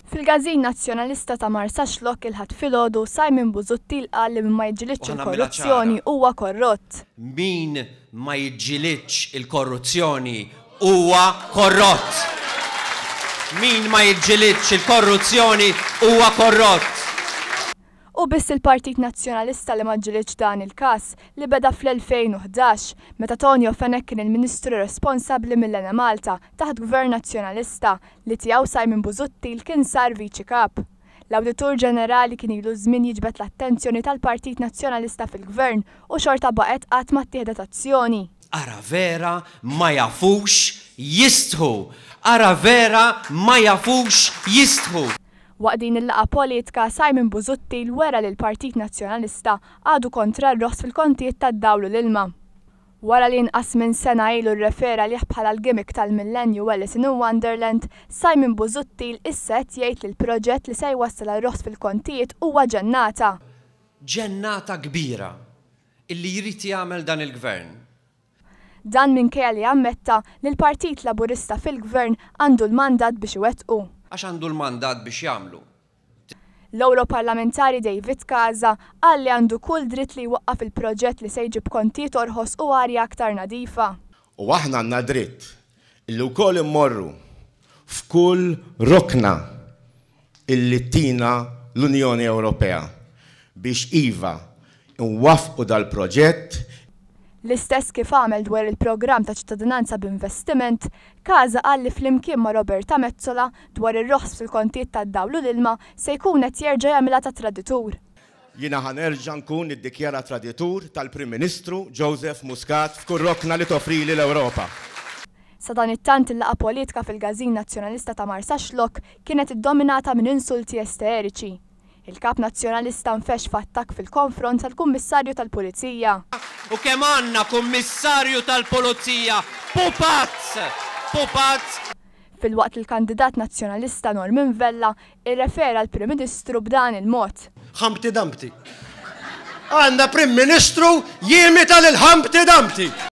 Fil-Gażin Nazzjonalista ta' Marsa Xlokk il-ħadd filgħodu Simon Busuttil qal li min ma jiġġielidx il-korruzzjoni huwa korrott. Min ma jiġġielidx il-korruzzjoni huwa korrott. Min ma jiġġielidx il-korruzzjoni huwa korrott. U biss il-Partit Nazzjonalista li ma ġġielidx dan il-każ li beda fl-2011 meta Tonio Fenech kien il-Ministru responsabbli mill-Ena Malta taħt Gvern Nazzjonalista li tiegħu Simon Busuttil kien sar Viċi Kap. L-Awditur Ġenerali kien ilu żmien jiġbed l-attenzjoni tal-Partit Nazzjonalista fil-Gvern u xorta baqgħet qatt ma ttieħdet azzjoni. Ara vera ma jafux jistħu. Ara vera ma jafux jistħu. Waqt din il-laqa politika Simon Busuttil wera li l-Partit Nazzjonalista għadu kontra r-ross fil-kontijiet tad-dawl u l-ilma. Wara li inqas minn sena ilu rrefera liħ bħala l-gimmick tal-Millennium Alice in Wonderland, Simon Busuttil issa qed jgħid li l-proġett li se jwassal ar-ross fil-kontijiet huwa ġennata. Ġennata kbira illi jrid jagħmel dan il-Gvern. Dan minkejja li ammetta li l-Partit Laburista fil-Gvern għandu l-mandat biex iwettqu. Għax għandu l-mandat biex jagħmlu. L-Europarlamentari David Casa qal li għandu kull dritt li jwaqqaf il-proġett li se jġib kontijiet orħos u arja aktar nadifa. U aħna għandna dritt illi wkoll immorru f'kull rokna illi tina l-Unjoni Ewropea biex iva nwaffqu dal-proġett. L-istess kif għamel dwar il-programm ta' ċittadinanza b'investiment, Casa qal li flimkien ma' Roberta Mezzola dwar ir-roħs fil-kontijiet tad-dawl u l-ilma se jkun qed jerġa' jagħmilha ta' traditur. Jiena ħanerġa' nkun iddikjara traditur tal-Prim Ministru Joseph Muscat f'kull rokna li toffrili l-Ewropa. Sa dan it-tant il-laqa politika fil-Gażin Nazzjonalista ta' Marsa Xlokk kienet iddominata minn insulti esteriċi. Il-Kap Nazzjonalista nfex f'attakk fil-konfront tal-Kummissarju tal-Pulizija. U kemm għandna Kummissarju tal-Pulizija pupazz! Pupazz! Fil-waqt il-kandidat nazzjonalista Norman Vella irrefera l-Prim Ministru b'dan il-mod. Humpty Dumpty. Għandna Prim Ministru jimita lil Humpty Dumpty.